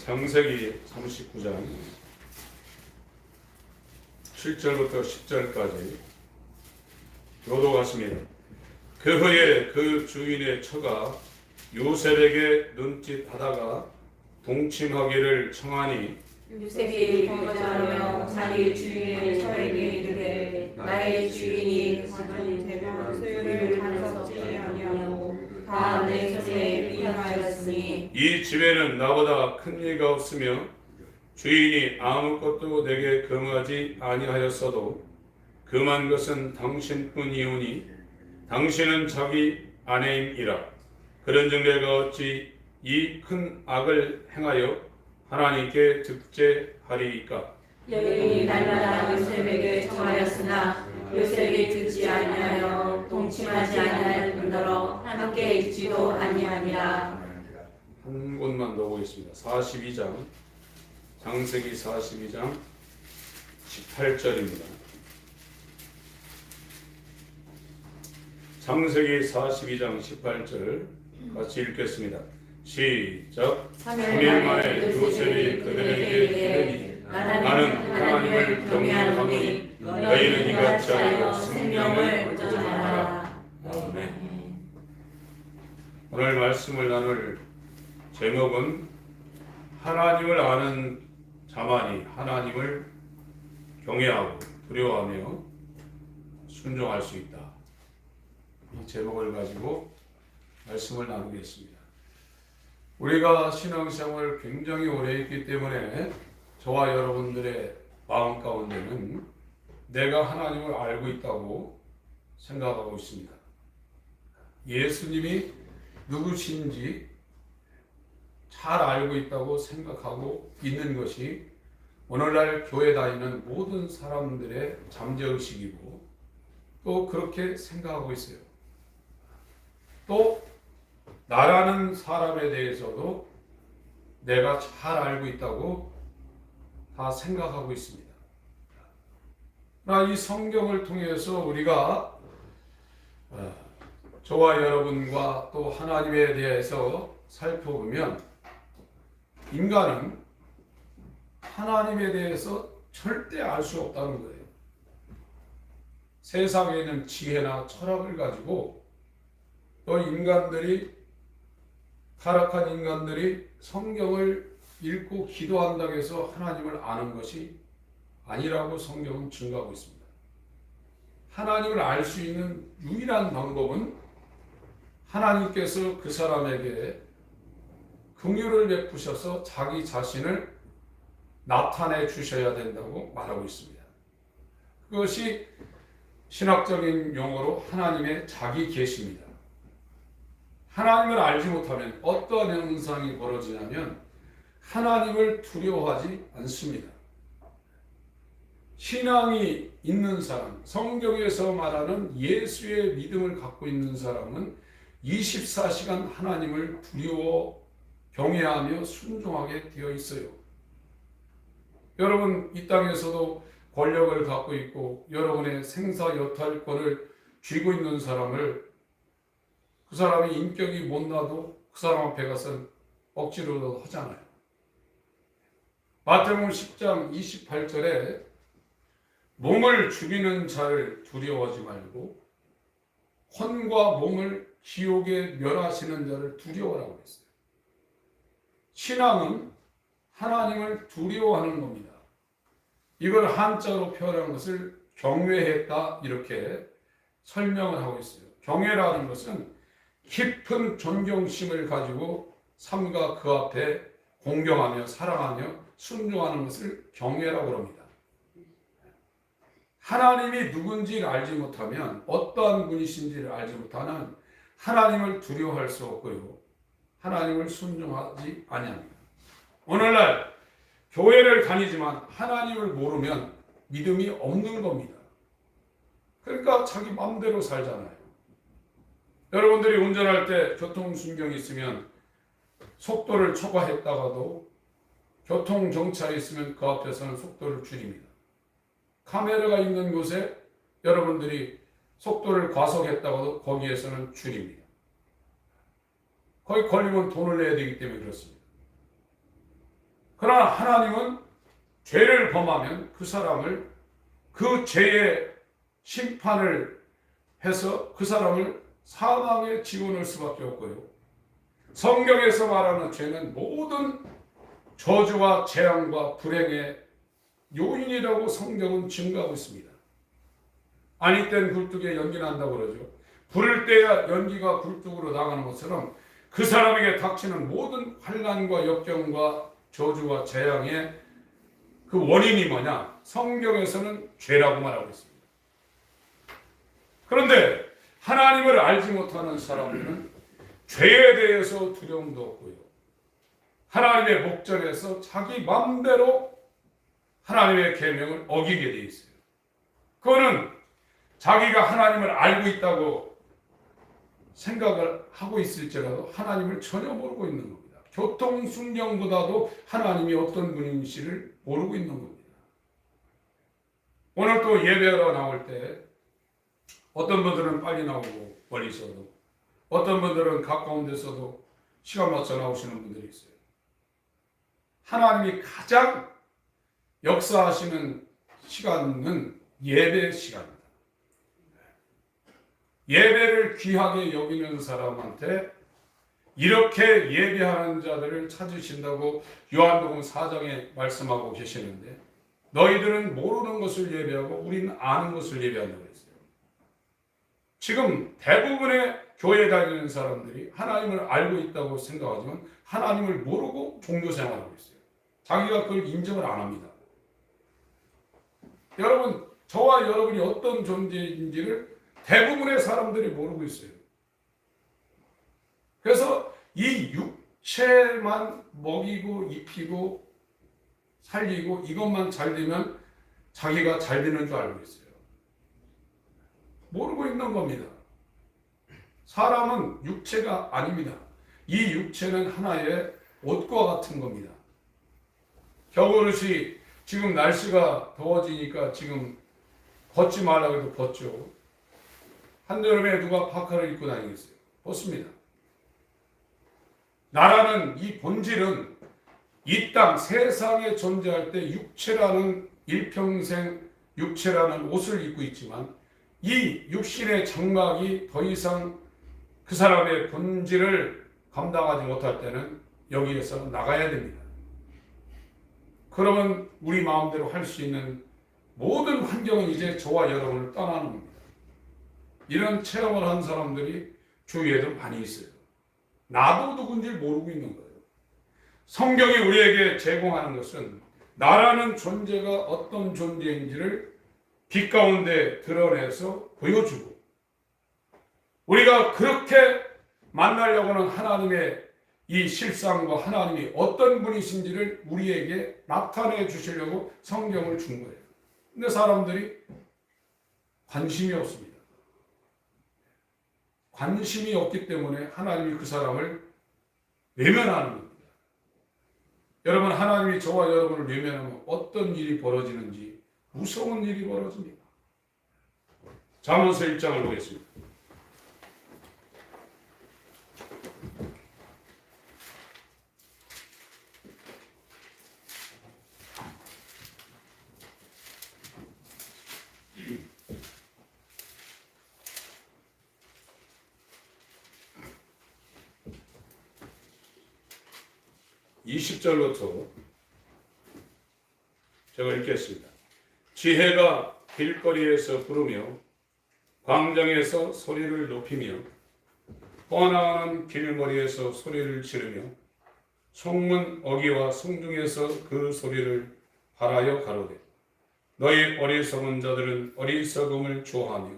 창세기 39장 7절부터 10절까지 교도같습니다. 그 후에 그 주인의 처가 요셉에게 눈짓하다가 동침하기를 청하니 요셉이 거절하며 자기 주인의 처에게 이르되 나의 주인이 가정이 되면 소유를 간섭지 아니하고 다 내 손에 위임하였으니 이 집에는 나보다 큰 이가 없으며 주인이 아무것도 내게 금하지 아니하였어도 금한 것은 당신뿐이오니 당신은 자기 아내임이라. 그런즉 내가 어찌 이 큰 악을 행하여 하나님께 득죄하리이까. 여인이 날마다 요셉에게 청하였으나 요셉이 듣지 아니하여 동침하지 아니할 뿐더러 함께 있지도 아니하니라. 한 곳만 더 보겠습니다. 42장 창세기 42장 18절입니다. 창세기 42장 18절 같이 읽겠습니다. 시작. 3일 만에 요셉이 그들에게 이르니 나는 하나님을 경외하노니 너희는 이같이 하여 생명을 보존하라. 아멘. 오늘 말씀을 나눌 제목은 하나님을 아는 자만이 하나님을 경외하고 두려워하며 순종할 수 있다. 이 제목을 가지고 말씀을 나누겠습니다. 우리가 신앙생활을 굉장히 오래 했기 때문에 저와 여러분들의 마음 가운데는 내가 하나님을 알고 있다고 생각하고 있습니다. 예수님이 누구신지 잘 알고 있다고 생각하고 있는 것이 오늘날 교회 다니는 모든 사람들의 잠재의식이고 또 그렇게 생각하고 있어요. 또 나라는 사람에 대해서도 내가 잘 알고 있다고 다 생각하고 있습니다. 그러나 이 성경을 통해서 우리가 저와 여러분과 또 하나님에 대해서 살펴보면 인간은 하나님에 대해서 절대 알 수 없다는 거예요. 세상에 있는 지혜나 철학을 가지고 또 타락한 인간들이 성경을 읽고 기도한다고 해서 하나님을 아는 것이 아니라고 성경은 증거하고 있습니다. 하나님을 알 수 있는 유일한 방법은 하나님께서 그 사람에게 긍휼을 베푸셔서 자기 자신을 나타내 주셔야 된다고 말하고 있습니다. 그것이 신학적인 용어로 하나님의 자기 계시입니다. 하나님을 알지 못하면 어떠한 현상이 벌어지냐면 하나님을 두려워하지 않습니다. 신앙이 있는 사람, 성경에서 말하는 예수의 믿음을 갖고 있는 사람은 24시간 하나님을 두려워 경외하며 순종하게 되어 있어요. 여러분 이 땅에서도 권력을 갖고 있고 여러분의 생사여탈권을 쥐고 있는 사람을 그 사람이 인격이 못나도 그 사람 앞에 가서 억지로도 하잖아요. 마태복음 10장 28절에 몸을 죽이는 자를 두려워하지 말고 혼과 몸을 지옥에 멸하시는 자를 두려워하라고 했어요. 신앙은 하나님을 두려워하는 겁니다. 이걸 한자로 표현한 것을 경외했다 이렇게 설명을 하고 있어요. 경외라는 것은 깊은 존경심을 가지고 삶과 그 앞에 공경하며 사랑하며 순종하는 것을 경외라고 합니다. 하나님이 누군지를 알지 못하면 어떠한 분이신지를 알지 못하면 하나님을 두려워할 수 없고요. 하나님을 순종하지 아니합니다. 오늘날 교회를 다니지만 하나님을 모르면 믿음이 없는 겁니다. 그러니까 자기 마음대로 살잖아요. 여러분들이 운전할 때 교통순경이 있으면 속도를 초과했다가도 교통정차에 있으면 그 앞에서는 속도를 줄입니다. 카메라가 있는 곳에 여러분들이 속도를 과속했다가도 거기에서는 줄입니다. 거기 걸리면 돈을 내야 되기 때문에 그렇습니다. 그러나 하나님은 죄를 범하면 그 사람을 그 죄의 심판을 해서 그 사람을 사망에 지원할 수밖에 없고요. 성경에서 말하는 죄는 모든 저주와 재앙과 불행의 요인이라고 성경은 증거하고 있습니다. 아니 땐 굴뚝에 연기 난다고 그러죠. 불을 떼야 연기가 굴뚝으로 나가는 것처럼 그 사람에게 닥치는 모든 환난과 역경과 저주와 재앙의 그 원인이 뭐냐? 성경에서는 죄라고 말하고 있습니다. 그런데 하나님을 알지 못하는 사람들은 죄에 대해서 두려움도 없고요. 하나님의 목전에서 자기 마음대로 하나님의 계명을 어기게 돼 있어요. 그거는 자기가 하나님을 알고 있다고 생각을 하고 있을지라도 하나님을 전혀 모르고 있는 겁니다. 교통순경보다도 하나님이 어떤 분인지를 모르고 있는 겁니다. 오늘 또 예배하러 나올 때 어떤 분들은 빨리 나오고 멀리 있어도, 어떤 분들은 가까운 데서도 시간 맞춰 나오시는 분들이 있어요. 하나님이 가장 역사하시는 시간은 예배 시간입니다. 예배를 귀하게 여기는 사람한테 이렇게 예배하는 자들을 찾으신다고 요한복음 4장에 말씀하고 계시는데, 너희들은 모르는 것을 예배하고 우리는 아는 것을 예배한다고 했어요. 지금 대부분의 교회 다니는 사람들이 하나님을 알고 있다고 생각하지만 하나님을 모르고 종교 생활하고 있어요. 자기가 그걸 인정을 안 합니다. 여러분, 저와 여러분이 어떤 존재인지를 대부분의 사람들이 모르고 있어요. 그래서 이 육체만 먹이고 입히고 살리고 이것만 잘 되면 자기가 잘 되는 줄 알고 있어요. 모르고 있는 겁니다. 사람은 육체가 아닙니다. 이 육체는 하나의 옷과 같은 겁니다. 겨울옷이 지금 날씨가 더워지니까 지금 벗지 말라고 해도 벗죠. 한여름에 누가 파카를 입고 다니겠어요? 벗습니다. 나라는 이 본질은 이 땅 세상에 존재할 때 육체라는 일평생 육체라는 옷을 입고 있지만 이 육신의 장막이 더 이상 그 사람의 본질을 감당하지 못할 때는 여기에서 나가야 됩니다. 그러면 우리 마음대로 할 수 있는 모든 환경은 이제 저와 여러분을 떠나는 겁니다. 이런 체험을 한 사람들이 주위에도 많이 있어요. 나도 누군지 모르고 있는 거예요. 성경이 우리에게 제공하는 것은 나라는 존재가 어떤 존재인지를 빛 가운데 드러내서 보여주고, 우리가 그렇게 만나려고 하는 하나님의 이 실상과 하나님이 어떤 분이신지를 우리에게 나타내 주시려고 성경을 준 거예요. 근데 사람들이 관심이 없습니다. 관심이 없기 때문에 하나님이 그 사람을 외면하는 겁니다. 여러분, 하나님이 저와 여러분을 외면하면 어떤 일이 벌어지는지 무서운 일이 벌어집니다. 잠언서 1장을 보겠습니다. (20절부터) 제가 읽겠습니다. 지혜가 길거리에서 부르며 광장에서 소리를 높이며 뻔한 길머리에서 소리를 지르며 송문 어귀와 성중에서 그 소리를 발하여 가로되, 너희 어리석은 자들은 어리석음을 좋아하며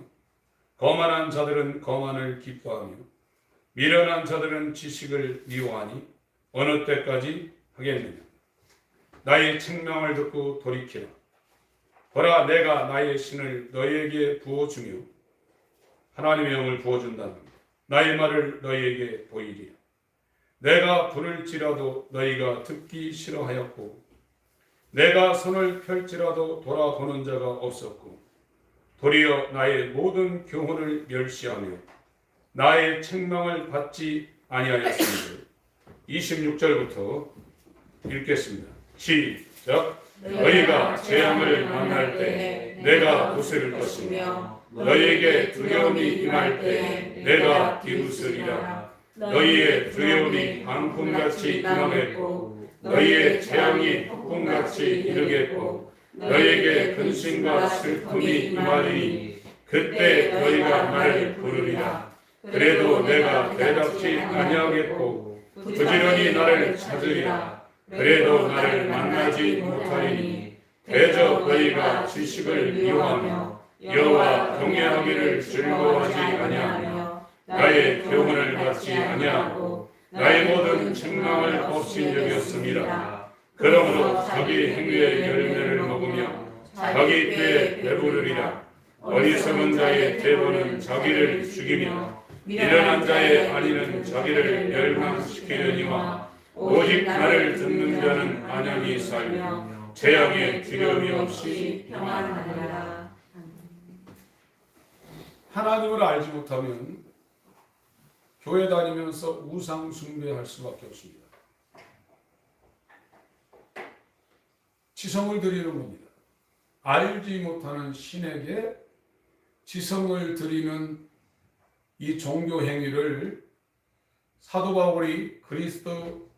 거만한 자들은 거만을 기뻐하며 미련한 자들은 지식을 미워하니 어느 때까지 하겠느냐. 나의 책망을 듣고 돌이키라. 보라, 내가 나의 신을 너희에게 부어주며 하나님의 영을 부어준다는 나의 말을 너희에게 보이리라. 내가 부를지라도 너희가 듣기 싫어하였고 내가 손을 펼지라도 돌아보는 자가 없었고 도리어 나의 모든 교훈을 멸시하며 나의 책망을 받지 아니하였으니 26절부터 읽겠습니다. 시작. 너희가 재앙을 만날 때 내가 부수릴 것이며 너희에게 두려움이 임할 때 내가 비웃으리라. 너희의 두려움이 방풍같이 임하겠고 너희의 재앙이 폭풍같이 이르겠고 너희에게 근심과 슬픔이 임하리니 그때 너희가 나를 부르리라. 그래도 내가 대답지 아니하겠고 부지런히 나를 찾으리라. 그래도 나를 만나지 못하리니 대저 너희가 지식을 미워하며 여호와 경외하기를 즐거워하지 아니하며 나의 교훈을 받지 아니하고 나의 모든 책망을 없이 여겼습니다. 그러므로 자기 행위의 열매를 먹으며 자기 때에 배부르리라. 어리석은 자의 대보는 자기를 죽이며 미련한 자의 안위는 자기를 멸망시키려니와 오직 나를 듣는 자는 안연히 살며 재앙에 두려움이 없이 평안하리라. 하나님을 알지 못하면 교회 다니면서 우상 숭배할 수밖에 없습니다. 지성을 드리는 겁니다. 알지 못하는 신에게 지성을 드리는 이 종교 행위를 사도 바울이 그리스도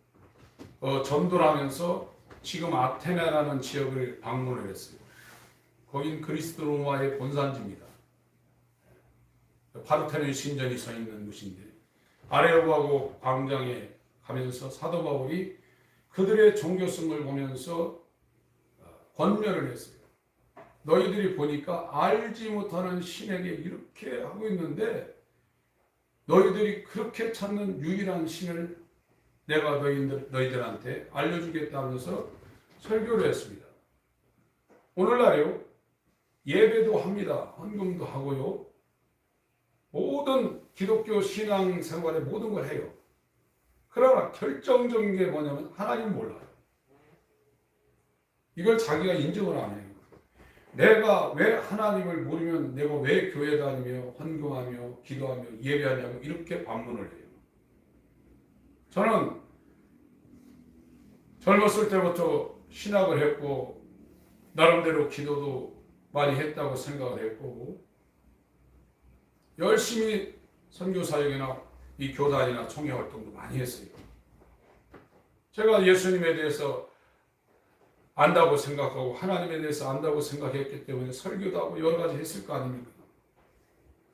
전도를 하면서 지금 아테네라는 지역을 방문을 했어요. 거긴 그리스도 로마의 본산지입니다. 파르테논 신전이 서 있는 곳인데 아레오바고 광장에 가면서 사도 바울이 그들의 종교성을 보면서 권면을 했어요. 너희들이 보니까 알지 못하는 신에게 이렇게 하고 있는데 너희들이 그렇게 찾는 유일한 신을 내가 너희들한테 알려주겠다면서 설교를 했습니다. 오늘날요 예배도 합니다. 헌금도 하고요. 모든 기독교 신앙 생활의 모든 걸 해요. 그러나 결정적인 게 뭐냐면 하나님 몰라요. 이걸 자기가 인정을 안 해요. 내가 왜 하나님을 모르면 내가 왜 교회 다니며 헌금하며 기도하며 예배하냐고 이렇게 반문을 해요. 저는 젊었을 때부터 신학을 했고 나름대로 기도도 많이 했다고 생각을 했고 열심히 선교사역이나 이 교단이나 총회 활동도 많이 했어요. 제가 예수님에 대해서 안다고 생각하고 하나님에 대해서 안다고 생각했기 때문에 설교도 하고 여러 가지 했을 거 아닙니까?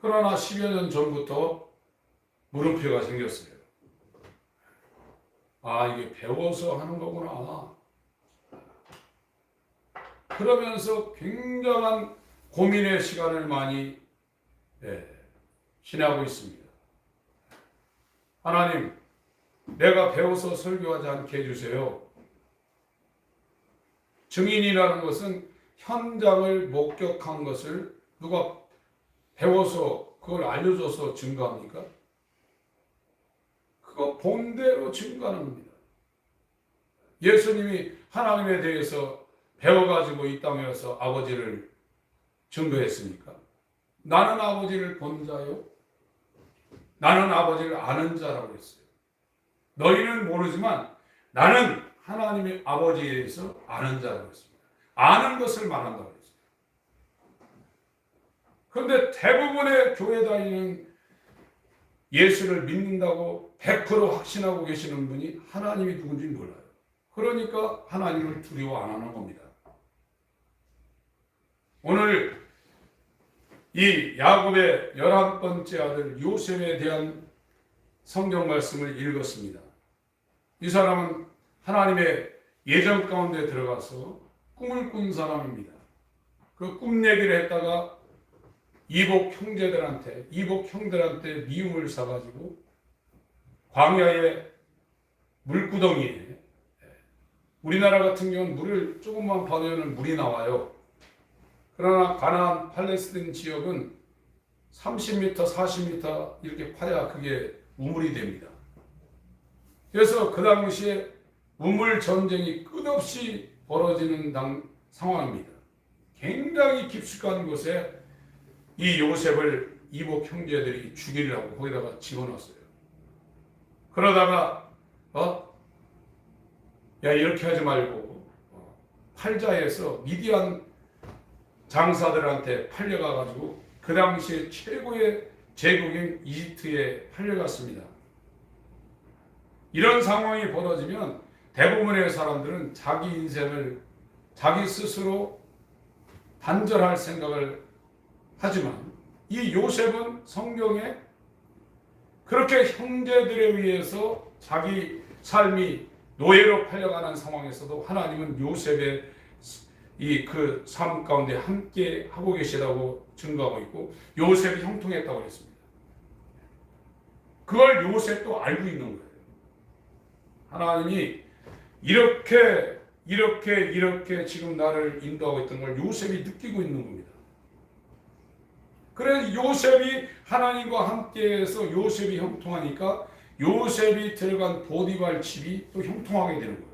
그러나 10여 년 전부터 물음표가 생겼어요. 아, 이게 배워서 하는 거구나. 그러면서 굉장한 고민의 시간을 많이 지나고 있습니다. 하나님, 내가 배워서 설교하지 않게 해주세요. 증인이라는 것은 현장을 목격한 것을 누가 배워서 그걸 알려줘서 증거합니까? 그거 본대로 증거하는 겁니다. 예수님이 하나님에 대해서 배워가지고 이 땅에 와서 아버지를 증거했습니까? 나는 아버지를 본 자요. 나는 아버지를 아는 자라고 했어요. 너희는 모르지만 나는 하나님의 아버지에 대해서 아는 자라고 했습니다. 아는 것을 말한다고 했어요. 그런데 대부분의 교회 다니는 예수를 믿는다고 100% 확신하고 계시는 분이 하나님이 누군지 몰라요. 그러니까 하나님을 두려워 안 하는 겁니다. 오늘 이 야곱의 11번째 아들 요셉에 대한 성경 말씀을 읽었습니다. 이 사람은 하나님의 예정 가운데 들어가서 꿈을 꾼 사람입니다. 그 꿈 얘기를 했다가 이복 형들한테 미움을 사가지고 광야의 물구덩이에, 우리나라 같은 경우는 물을 조금만 파면 물이 나와요. 그러나 가나안 팔레스틴 지역은 30m, 40m 이렇게 파야 그게 우물이 됩니다. 그래서 그 당시에 우물 전쟁이 끝없이 벌어지는 상황입니다. 굉장히 깊숙한 곳에 이 요셉을 이복 형제들이 죽이려고 거기다가 집어넣었어요. 그러다가 야 이렇게 하지 말고 팔자에서 미디안 장사들한테 팔려가가지고 그 당시에 최고의 제국인 이집트에 팔려갔습니다. 이런 상황이 벌어지면 대부분의 사람들은 자기 인생을 자기 스스로 단절할 생각을 하지만 이 요셉은 성경에 그렇게 형제들에 의해서 자기 삶이 노예로 팔려가는 상황에서도 하나님은 요셉의 이 그 삶 가운데 함께 하고 계시다고 증거하고 있고 요셉이 형통했다고 했습니다. 그걸 요셉도 알고 있는 거예요. 하나님이 이렇게 지금 나를 인도하고 있던 걸 요셉이 느끼고 있는 겁니다. 그래서 요셉이 하나님과 함께해서 요셉이 형통하니까 요셉이 들어간 보디발 집이 또 형통하게 되는 거예요.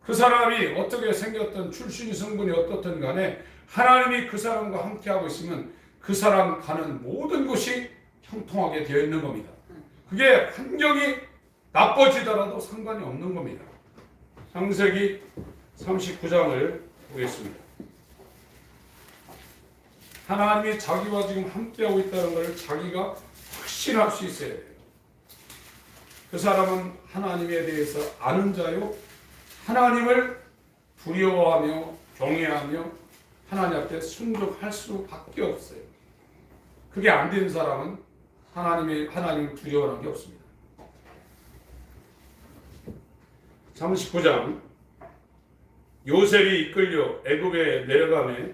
그 사람이 어떻게 생겼든 출신이 성분이 어떻든 간에 하나님이 그 사람과 함께하고 있으면 그 사람 가는 모든 곳이 형통하게 되어 있는 겁니다. 그게 환경이 나빠지더라도 상관이 없는 겁니다. 창세기 39장을 보겠습니다. 하나님이 자기와 지금 함께하고 있다는 것을 자기가 확신할 수 있어야 돼요. 그 사람은 하나님에 대해서 아는 자요, 하나님을 두려워하며 경외하며 하나님 앞에 순종할 수밖에 없어요. 그게 안 된 사람은 하나님을 두려워하는 게 없습니다. 39장 요셉이 이끌려 애굽에 내려가매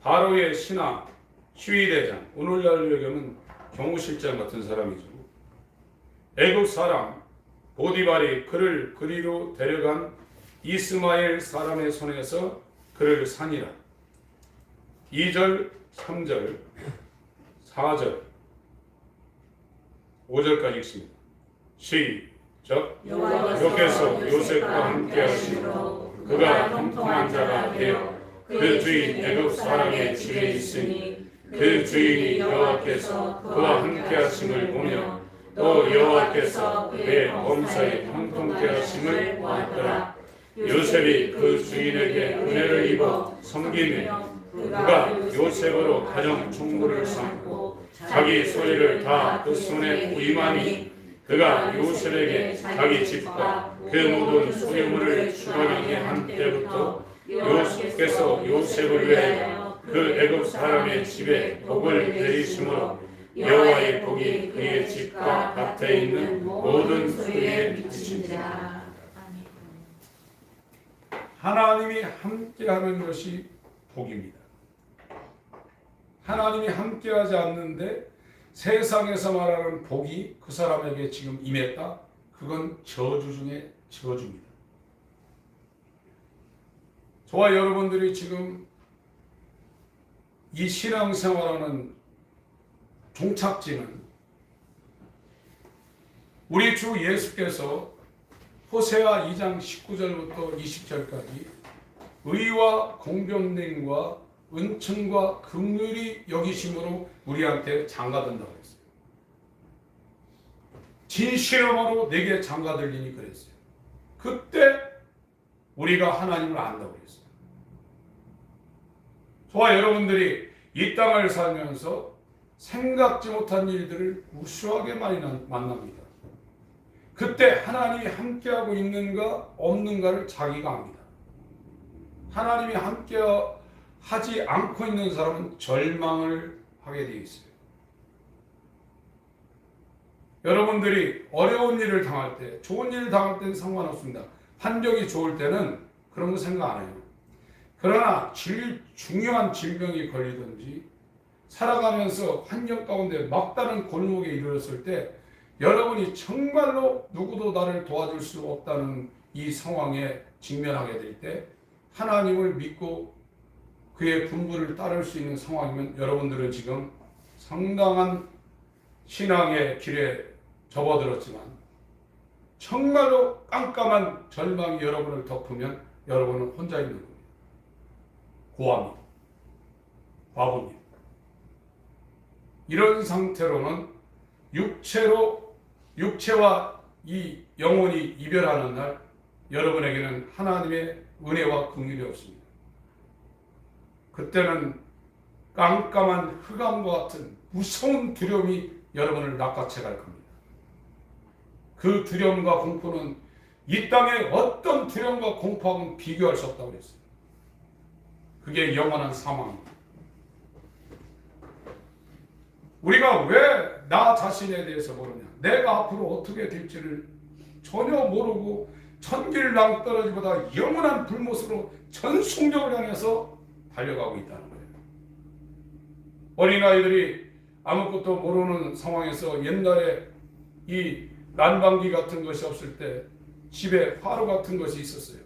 바로의 신하 시위대장, 오늘날로 얘기하면 경호실장 같은 사람이죠. 애굽 사람 보디발이 그를 그리로 데려간 이스마엘 사람의 손에서 그를 산이라. 2절, 3절, 4절, 5절까지 읽습니다. 시작. 여호와께서 요셉과 함께 하시고 그가 형통한 자가 되어 그 주인 애굽 사람의 집에 있으니 그 주인이 여호와께서 그와 함께 하심을 보며 또 여호와께서 그의 범사에 형통케 하심을 보았더라. 요셉이 그 주인에게 은혜를 입어 섬기며 그가 요셉으로 가정 총무를 삼고 자기 소유를 다 그 손에 위임하니 그가 요셉에게 자기 집과 그 모든 소유물을 주관하게 한 때부터 요셉께서 요셉을 위하여 그 애굽 사람의 집에 복을 내리심으로 여호와의 복이 그의 집과 밭에 있는 모든 소유에 미치니라. 하나님이 함께하는 것이 복입니다. 하나님이 함께하지 않는데 세상에서 말하는 복이 그 사람에게 지금 임했다? 그건 저주 중에 저주입니다. 저와 여러분들이 지금 이 신앙생활하는 종착지는 우리 주 예수께서 호세아 2장 19절부터 20절까지 의와 공평됨과 은총과 긍휼이 여기심으로 우리한테 장가든다고 했어요. 진실함으로 내게 장가들리니 그랬어요. 그때 우리가 하나님을 안다고 했어요. 저와 여러분들이 이 땅을 살면서 생각지 못한 일들을 무수하게 많이 만납니다. 그때 하나님이 함께하고 있는가 없는가를 자기가 압니다. 하나님이 함께하지 않고 있는 사람은 절망을 하게 되어 있어요. 여러분들이 어려운 일을 당할 때, 좋은 일을 당할 때는 상관없습니다. 환경이 좋을 때는 그런 거 생각 안 해요. 그러나 중요한 질병이 걸리든지 살아가면서 환경 가운데 막다른 골목에 이르렀을 때 여러분이 정말로 누구도 나를 도와줄 수 없다는 이 상황에 직면하게 될 때 하나님을 믿고 그의 분부를 따를 수 있는 상황이면 여러분들은 지금 상당한 신앙의 길에 접어들었지만 정말로 깜깜한 절망이 여러분을 덮으면 여러분은 혼자 있는 겁니다. 고아입니다. 과부입니다. 이런 상태로는 육체와 이 영혼이 이별하는 날 여러분에게는 하나님의 은혜와 긍휼이 없습니다. 그때는 깜깜한 흑암과 같은 무서운 두려움이 여러분을 낚아채 갈 겁니다. 그 두려움과 공포는 이 땅의 어떤 두려움과 공포하고는 비교할 수 없다고 했어요. 그게 영원한 사망입니다. 우리가 왜 나 자신에 대해서 모르냐? 내가 앞으로 어떻게 될지를 전혀 모르고 천길 낭떠러지보다 영원한 불못으로 전 숙명을 향해서 달려가고 있다는 거예요. 어린아이들이 아무것도 모르는 상황에서 옛날에 이 난방기 같은 것이 없을 때 집에 화로 같은 것이 있었어요.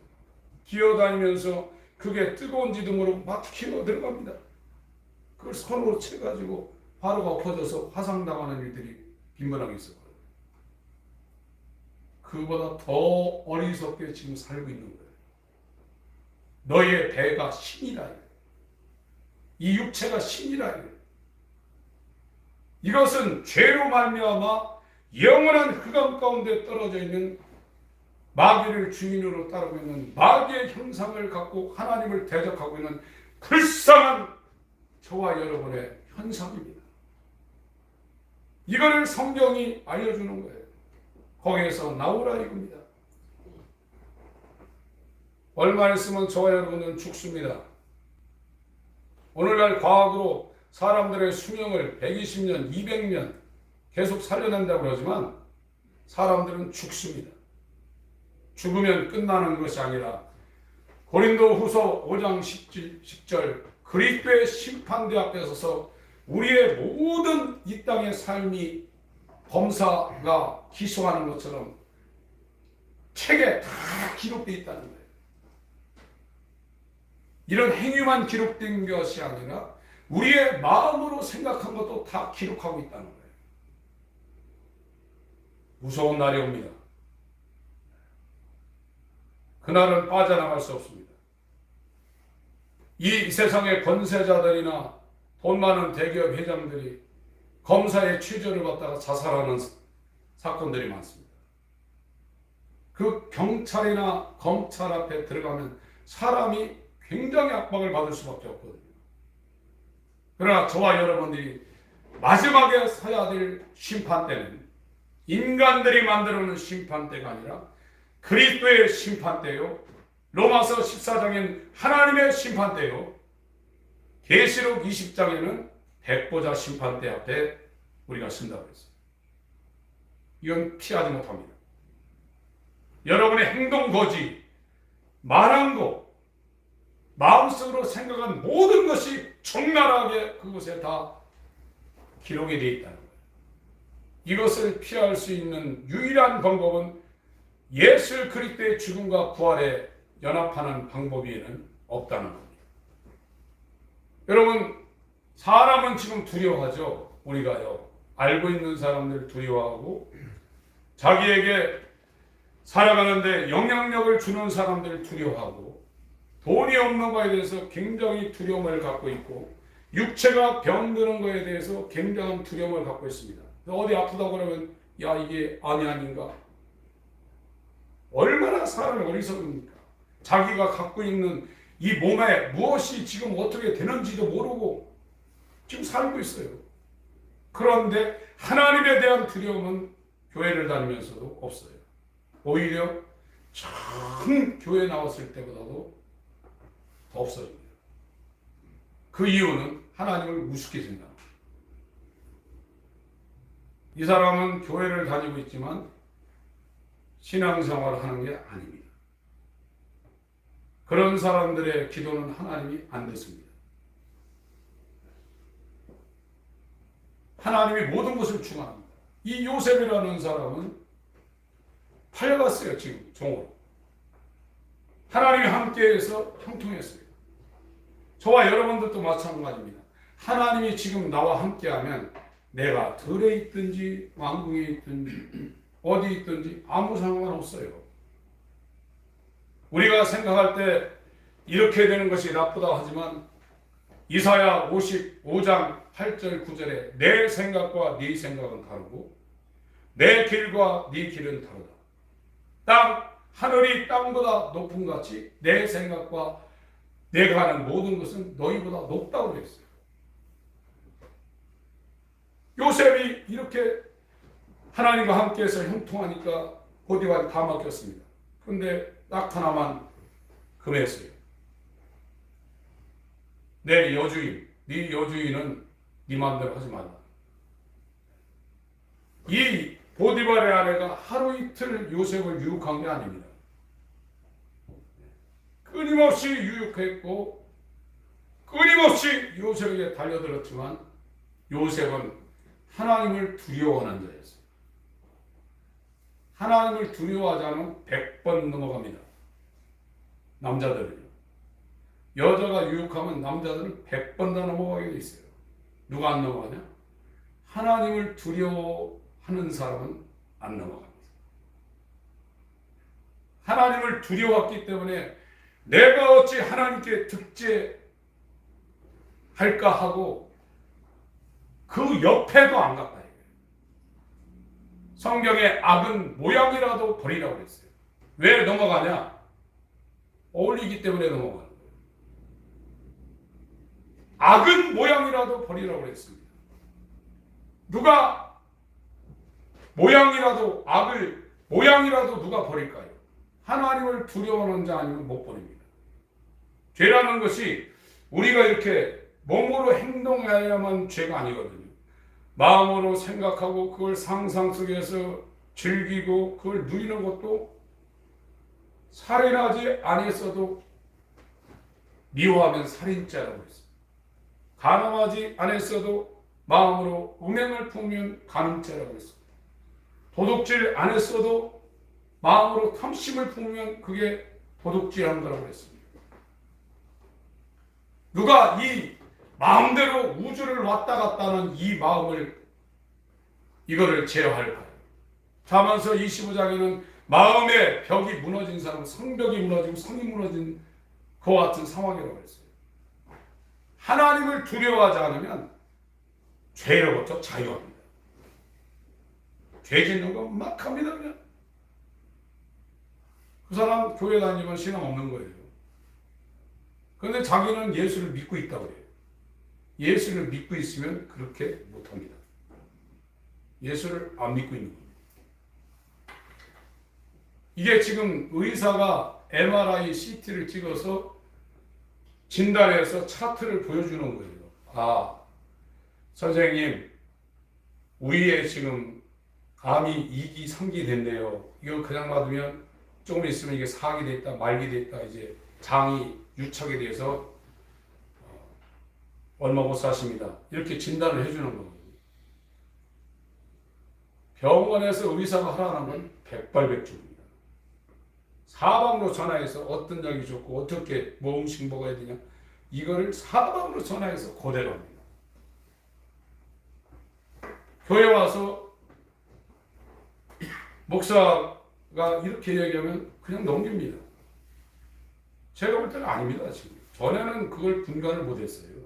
기어다니면서 그게 뜨거운 지등으로 막 기어 들어갑니다. 그걸 손으로 채가지고 화로가 엎어져서 화상당하는 일들이 빈번하게 있었거든요. 그보다 더 어리석게 지금 살고 있는 거예요. 너의 배가 신이라. 이 육체가 신이라. 이것은 죄로 말미암아 영원한 흑암 가운데 떨어져 있는 마귀를 주인으로 따르고 있는 마귀의 형상을 갖고 하나님을 대적하고 있는 불쌍한 저와 여러분의 현상입니다. 이거를 성경이 알려주는 거예요. 거기에서 나오라 이겁니다. 얼마 있으면 저와 여러분은 죽습니다. 오늘날 과학으로 사람들의 수명을 120년, 200년 계속 살려낸다고 그러지만 사람들은 죽습니다. 죽으면 끝나는 것이 아니라 고린도후서 5장 10절 그리스도의 심판대 앞에 서서 우리의 모든 이 땅의 삶이 검사가 기소하는 것처럼 책에 다 기록되어 있다는 거예요. 이런 행위만 기록된 것이 아니라 우리의 마음으로 생각한 것도 다 기록하고 있다는 거예요. 무서운 날이 옵니다. 그날은 빠져나갈 수 없습니다. 이 세상의 권세자들이나 돈 많은 대기업 회장들이 검사의 취조를 받다가 자살하는 사건들이 많습니다. 그 경찰이나 검찰 앞에 들어가면 사람이 굉장히 압박을 받을 수밖에 없거든요. 그러나 저와 여러분들이 마지막에 서야 될 심판대는 인간들이 만들어놓은 심판대가 아니라 그리스도의 심판대요, 로마서 14장엔 하나님의 심판대요, 계시록 20장에는 백보자 심판대 앞에 우리가 쓴다고 했어요. 이건 피하지 못합니다. 여러분의 행동 거지, 말한 거, 마음속으로 생각한 모든 것이 적나라하게 그곳에 다 기록이 되어 있다는 거예요. 이것을 피할 수 있는 유일한 방법은 예수 그리스도의 죽음과 부활에 연합하는 방법 외에는 없다는 겁니다. 여러분, 사람은 지금 두려워하죠. 우리가요. 알고 있는 사람들 두려워하고 자기에게 살아가는데 영향력을 주는 사람들을 두려워하고 돈이 없는 것에 대해서 굉장히 두려움을 갖고 있고 육체가 병드는 것에 대해서 굉장한 두려움을 갖고 있습니다. 어디 아프다고 그러면 야 이게 암이 아닌가? 얼마나 사람이 어리석습니까? 자기가 갖고 있는 이 몸에 무엇이 지금 어떻게 되는지도 모르고 지금 살고 있어요. 그런데 하나님에 대한 두려움은 교회를 다니면서도 없어요. 오히려 참 교회 나왔을 때보다도 더 없어집니다. 그 이유는 하나님을 우습게 생각합니다. 이 사람은 교회를 다니고 있지만 신앙생활을 하는 게 아닙니다. 그런 사람들의 기도는 하나님이 안 듣습니다. 하나님이 모든 것을 충만합니다. 이 요셉이라는 사람은 팔려갔어요. 지금 종으로. 하나님이 함께해서 형통했어요. 저와 여러분들도 마찬가지입니다. 하나님이 지금 나와 함께하면 내가 들에 있든지 왕궁에 있든지 어디 있든지 아무 상관없어요. 우리가 생각할 때 이렇게 되는 것이 나쁘다 하지만 이사야 55장 8절 9절에 내 생각과 네 생각은 다르고 내 길과 네 길은 다르다. 딱 하늘이 땅보다 높은 것 같이 내 생각과 내가 하는 모든 것은 너희보다 높다고 그랬어요. 요셉이 이렇게 하나님과 함께해서 형통하니까 보디발이 다 맡겼습니다. 그런데 딱 하나만 금했어요. 내 여주인, 네 여주인은 네 마음대로 하지 말라. 이 보디발의 아내가 하루 이틀 요셉을 유혹한 게 아닙니다. 끊임없이 유혹했고 끊임없이 요셉에게 달려들었지만 요셉은 하나님을 두려워하는 자였어요. 하나님을 두려워하지 않으면 100번 넘어갑니다. 남자들은요. 여자가 유혹하면 남자들은 100번 다 넘어가게 돼 있어요. 누가 안 넘어가냐? 하나님을 두려워하는 사람은 안 넘어갑니다. 하나님을 두려워했기 때문에 내가 어찌 하나님께 득죄할까 하고 그 옆에도 안 갔다. 성경에 악은 모양이라도 버리라고 했어요. 왜 넘어가냐? 어울리기 때문에 넘어가는 거예요. 악은 모양이라도 버리라고 했습니다. 누가 모양이라도 악을 모양이라도 누가 버릴까요? 하나님을 두려워하는 자 아니면 못 버립니다. 죄라는 것이 우리가 이렇게 몸으로 행동해야만 죄가 아니거든요. 마음으로 생각하고 그걸 상상 속에서 즐기고 그걸 누리는 것도 살인하지 아니했어도 미워하면 살인죄라고 했어요. 간음하지 않았어도 마음으로 음행을 품으면 간음죄라고 했어요. 도둑질 안 했어도 마음으로 탐심을 품으면 그게 도둑질한 거라고 했습니다. 누가 이 마음대로 우주를 왔다 갔다 하는 이 마음을 이거를 제어할까요? 잠언서 25장에는 마음의 벽이 무너진 사람은 성벽이 무너지고 성이 무너진 그와 같은 상황이라고 했어요. 하나님을 두려워하지 않으면 죄로부터 자유합니다. 죄 짓는 거 막 합니다. 그냥. 그 사람 교회 다니면 신앙 없는 거예요. 그런데 자기는 예수를 믿고 있다고 해요. 예수를 믿고 있으면 그렇게 못합니다. 예수를 안 믿고 있는 겁니다. 이게 지금 의사가 MRI, CT를 찍어서 진단해서 차트를 보여주는 거예요. 아, 선생님, 우리의 지금 암이 2기, 3기 됐네요. 이거 그냥 놔두면 조금 있으면 이게 4기 됐다, 말기 됐다, 이제 장이 유착이 돼서 얼마 못 사십니다. 이렇게 진단을 해주는 거거든요. 병원에서 의사가 하라는 건 백발백중입니다. 사방으로 전화해서 어떤 약이 좋고 어떻게 뭐 음식 먹어야 되냐 이거를 사방으로 전화해서 고대로 합니다. 교회 와서 목사가 이렇게 얘기하면 그냥 넘깁니다. 제가 볼 때는 아닙니다. 지금 전에는 그걸 분간을 못했어요.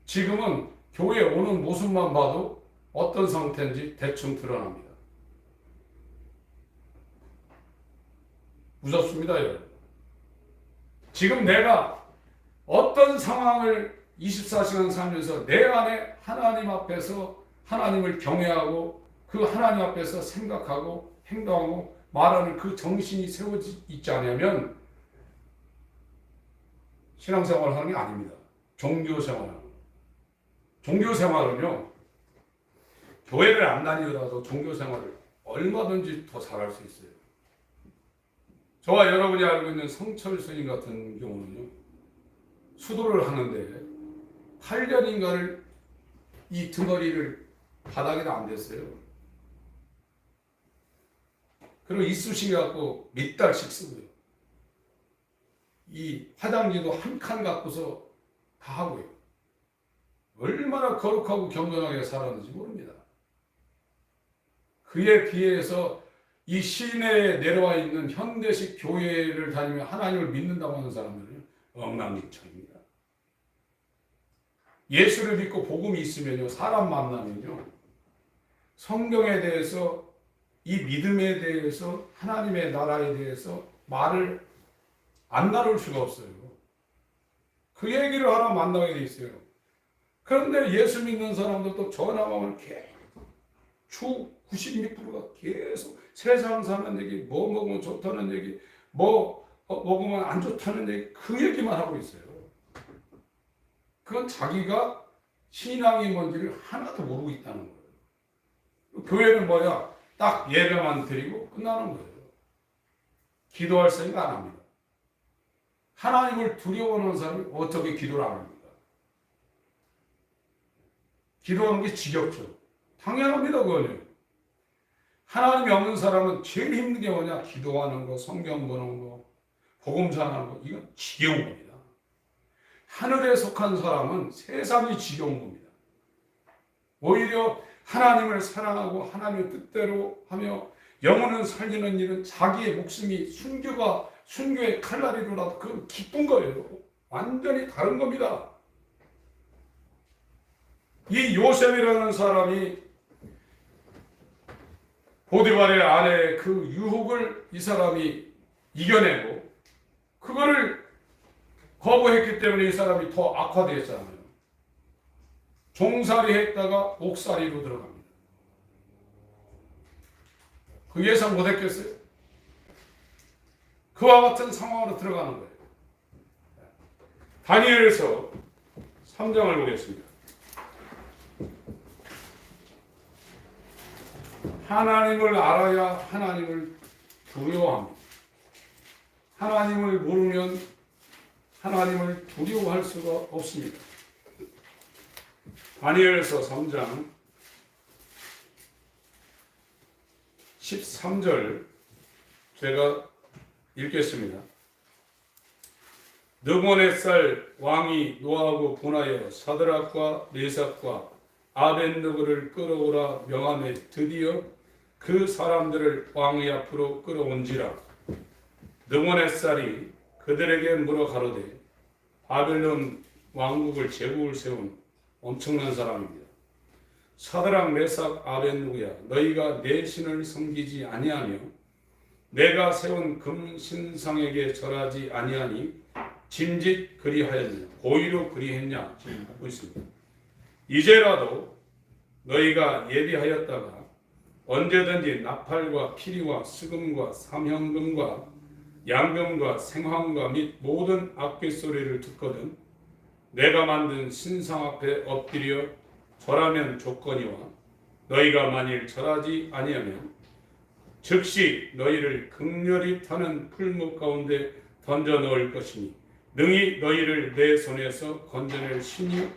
지금은 교회에 오는 모습만 봐도 어떤 상태인지 대충 드러납니다. 무섭습니다, 여러분. 지금 내가 어떤 상황을 24시간 살면서 내 안에 하나님 앞에서 하나님을 경외하고 그 하나님 앞에서 생각하고 행동하고 말하는 그 정신이 세워져 있지 않으면 신앙생활을 하는 게 아닙니다. 종교생활을 하는 거예요. 종교생활은요, 교회를 안 다니더라도 종교생활을 얼마든지 더 잘할 수 있어요. 저와 여러분이 알고 있는 성철 스님 같은 경우는요, 수도를 하는데 8년인가를 이 등어리를 바닥에다 안 댔어요. 그리고 이쑤시개 갖고 몇 달씩 쓰고요. 이 화장지도 한 칸 갖고서 다 하고요. 얼마나 거룩하고 겸손하게 살았는지 모릅니다. 그에 비해서 이 시내에 내려와 있는 현대식 교회를 다니며 하나님을 믿는다고 하는 사람들은 엉망진창입니다. 예수를 믿고 복음이 있으면요, 사람 만나면요, 성경에 대해서 이 믿음에 대해서, 하나님의 나라에 대해서 말을 안 나눌 수가 없어요. 그 얘기를 하나 만나게 돼 있어요. 그런데 예수 믿는 사람들도 전화망을 계속 주 96%가 계속 세상 사는 얘기, 뭐 먹으면 좋다는 얘기, 뭐 먹으면 안 좋다는 얘기, 그 얘기만 하고 있어요. 그건 자기가 신앙이 뭔지를 하나도 모르고 있다는 거예요. 교회는 뭐야? 딱 예배만 드리고 끝나는 거예요. 기도할 생각 안 합니다. 하나님을 두려워하는 사람이 어떻게 기도를 안 합니까? 기도하는 게 지겹죠. 당연합니다, 그거는. 하나님이 없는 사람은 제일 힘든 게 뭐냐? 기도하는 거, 성경 보는 거, 복음 전하는 거, 이건 지겨운 겁니다. 하늘에 속한 사람은 세상이 지겨운 겁니다. 오히려 하나님을 사랑하고 하나님의 뜻대로 하며 영혼을 살리는 일은 자기의 목숨이 순교의 칼날이로라도 그건 기쁜 거예요. 완전히 다른 겁니다. 이 요셉이라는 사람이 보디발의 아내의 그 유혹을 이 사람이 이겨내고 그거를 거부했기 때문에 이 사람이 더 악화되었잖아요. 종살이 했다가 옥살이로 들어갑니다. 그 예상 못했겠어요? 그와 같은 상황으로 들어가는 거예요. 다니엘서 3장을 보겠습니다. 하나님을 알아야 하나님을 두려워합니다. 하나님을 모르면 하나님을 두려워할 수가 없습니다. 다니엘서 3장 13절 제가 읽겠습니다. 느부갓네살 왕이 노하고 분하여 사드락과 메삭과 아벳느고를 끌어오라 명하매 드디어 그 사람들을 왕의 앞으로 끌어온지라. 느부갓네살이 그들에게 물어 가로되 바벨론 왕국을 제국을 세운 엄청난 사람입니다. 사드락 메삭 아벳느고야, 너희가 내 신을 섬기지 아니하며 내가 세운 금신상에게 절하지 아니하니 짐짓 그리하였느냐, 고의로 그리했냐 질문하고 있습니다. 이제라도 너희가 예비하였다가 언제든지 나팔과 피리와 수금과 삼형금과 양금과 생황과 및 모든 악기 소리를 듣거든 내가 만든 신상 앞에 엎드려 절하면 좋거니와 너희가 만일 절하지 아니하면 즉시 너희를 극렬히 타는 풀무 가운데 던져 넣을 것이니 능히 너희를 내 손에서 건져낼 신이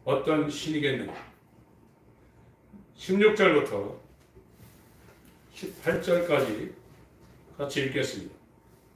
어떤 신이겠느냐. 16절부터 18절까지 같이 읽겠습니다.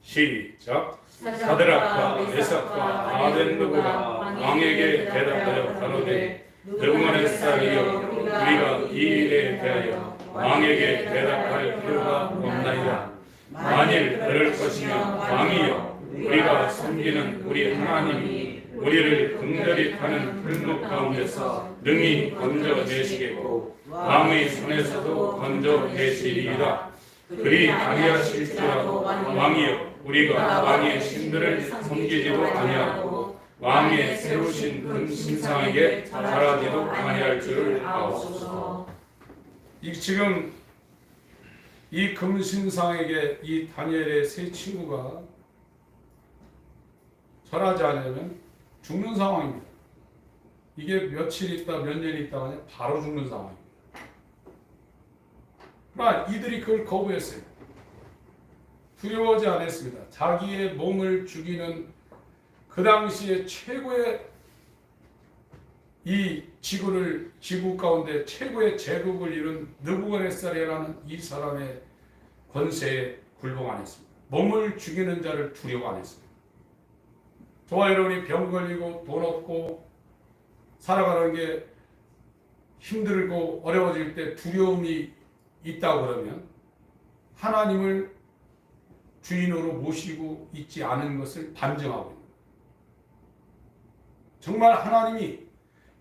시작. 사드락과 메삭과 아벳느고가 왕에게 대답하여 가로되 느부갓네살이여, 우리가 이 일에 대하여 왕에게 대답할 필요가 없나이다. 만일 그럴 것이면 왕이여, 우리가 섬기는 우리 하나님이 우리를 극렬히 타는 풀무 가운데서 능히 건져내시겠고 왕의 손에서도 건져내시리이다. 그리 아니하실지라도 왕이여, 우리가 왕의 신들을 섬기지도 아니하고 왕의 세우신 금신상에게 절하지도 아니할 줄을 아옵소서. 지금 이 금신상에게 이 다니엘의 세 친구가 절하지 않으면 죽는 상황입니다. 이게 며칠 있다 몇 년 있다가 그냥 바로 죽는 상황입니다. 그러나 이들이 그걸 거부했어요. 두려워하지 않았습니다. 자기의 몸을 죽이는 그 당시에 최고의 이 지구 가운데 최고의 제국을 이룬 느부갓네살이라는 이 사람의 권세에 굴복 안 했습니다. 몸을 죽이는 자를 두려워 안 했습니다. 저와 여러분이 병 걸리고 돈 없고 살아가는 게 힘들고 어려워질 때 두려움이 있다고 그러면 하나님을 주인으로 모시고 있지 않은 것을 반증하고 있습니다. 정말 하나님이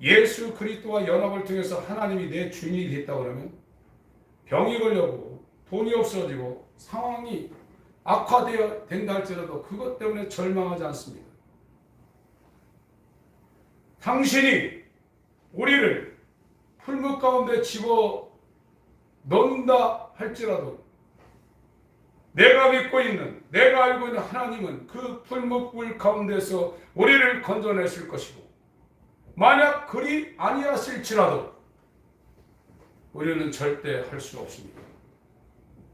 예수 그리스도와 연합을 통해서 하나님이 내 주인이 됐다고 그러면 병이 걸려도 돈이 없어지고 상황이 악화되어 된다 할지라도 그것 때문에 절망하지 않습니다. 당신이 우리를 풀무 가운데 집어 넣는다 할지라도 내가 믿고 있는, 내가 알고 있는 하나님은 그 풀무불 가운데서 우리를 건져내실 것이고, 만약 그리 아니하실지라도 우리는 절대 할 수 없습니다.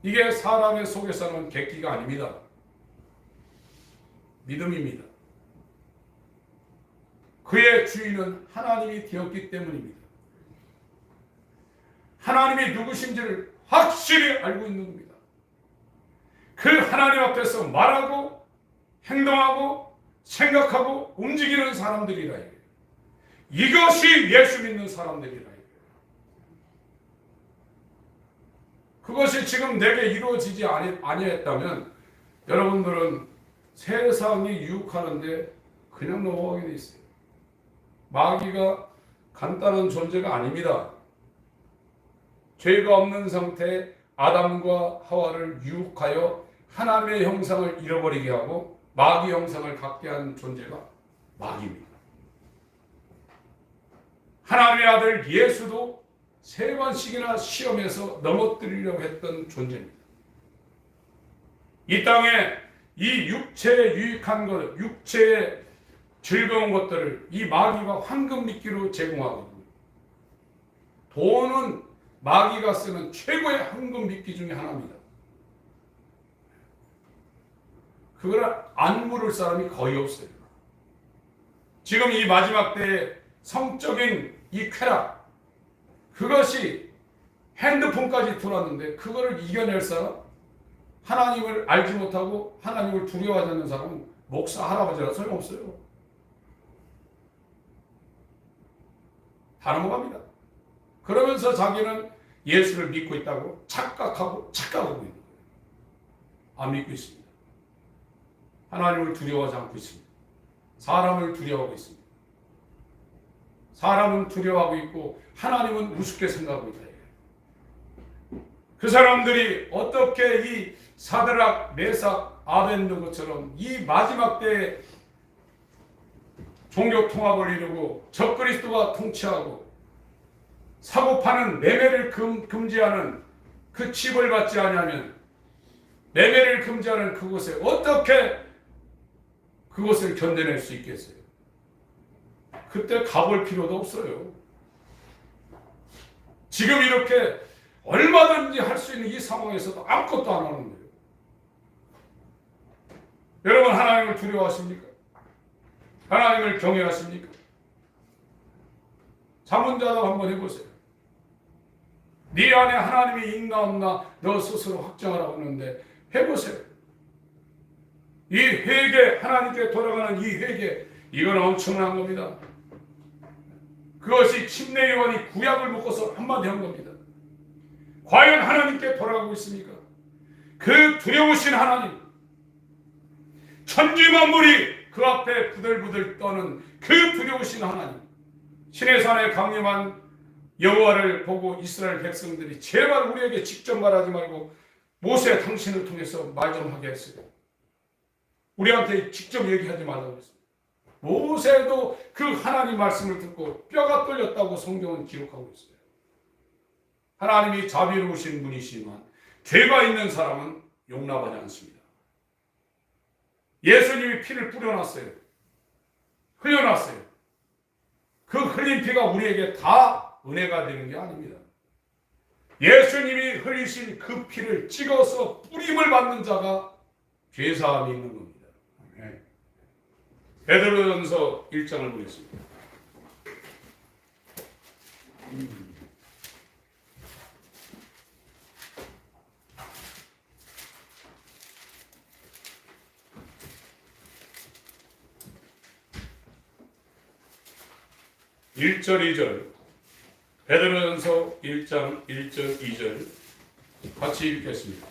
이게 사람의 속에서는 객기가 아닙니다. 믿음입니다. 그의 주인은 하나님이 되었기 때문입니다. 하나님이 누구신지를 확실히 알고 있는 겁니다. 그 하나님 앞에서 말하고 행동하고 생각하고 움직이는 사람들이라 이거예요. 이것이 예수 믿는 사람들이라 이거예요. 그것이 지금 내게 이루어지지 아니했다면 여러분들은 세상이 유혹하는데 그냥 넘어가게 돼 있어요. 마귀가 간단한 존재가 아닙니다. 죄가 없는 상태에 아담과 하와를 유혹하여 하나님의 형상을 잃어버리게 하고 마귀 형상을 갖게 한 존재가 마귀입니다. 하나님의 아들 예수도 3번씩이나 시험에서 넘어뜨리려고 했던 존재입니다. 이 땅에 이 육체에 유익한 것, 육체에 즐거운 것들을 이 마귀가 황금미끼로 제공하거든요. 돈은 마귀가 쓰는 최고의 황금미끼 중에 하나입니다. 그걸 안 물을 사람이 거의 없어요. 지금 이 마지막 때의 성적인 이 쾌락, 그것이 핸드폰까지 들어왔는데 그거를 이겨낼 사람, 하나님을 알지 못하고 하나님을 두려워하지 않는 사람은 목사 할아버지라 소용없어요. 다 넘어갑니다. 그러면서 자기는 예수를 믿고 있다고 착각하고 있는 거예요. 안 믿고 있습니다. 하나님을 두려워하지 않고 있습니다. 사람을 두려워하고 있습니다. 사람은 두려워하고 있고 하나님은 우습게 생각하고 있다. 그 사람들이 어떻게 이 사드락, 메삭, 아벤느고처럼 이 마지막 때에 종교 통합을 이루고 적그리스도가 통치하고 사고 파는 매매를 금지하는 그 칩을 받지 않으면 매매를 금지하는 그곳에 어떻게 그것을 견뎌낼 수 있겠어요? 그때 가볼 필요도 없어요. 지금 이렇게 얼마든지 할 수 있는 이 상황에서도 아무것도 안 하는 거예요. 여러분 하나님을 두려워하십니까? 하나님을 경외하십니까? 자문자답 한번 해보세요. 네 안에 하나님이 있나 없나 너 스스로 확정하라고 하는데 해보세요. 이 회개, 하나님께 돌아가는 이 회개, 이건 엄청난 겁니다. 그것이 침례 요한이 구약을 묶어서 한마디 한 겁니다. 과연 하나님께 돌아가고 있습니까? 그 두려우신 하나님, 천지만물이 그 앞에 부들부들 떠는 그 두려우신 하나님, 시내산에 강림한 여호와를 보고 이스라엘 백성들이 제발 우리에게 직접 말하지 말고 모세 당신을 통해서 말 좀 하게 했어요. 우리한테 직접 얘기하지 말라고 했습니다. 모세도 그 하나님 말씀을 듣고 뼈가 뚫렸다고 성경은 기록하고 있어요. 하나님이 자비로우신 분이시지만 죄가 있는 사람은 용납하지 않습니다. 예수님이 피를 뿌려놨어요. 흘려놨어요. 그 흘린 피가 우리에게 다 은혜가 되는 게 아닙니다. 예수님이 흘리신 그 피를 찍어서 뿌림을 받는 자가 죄사함이 있는 겁니다. 베드로전서 1장을 보겠습니다. (1절) (2절) 베드로전서 1장 1절 2절 같이 읽겠습니다.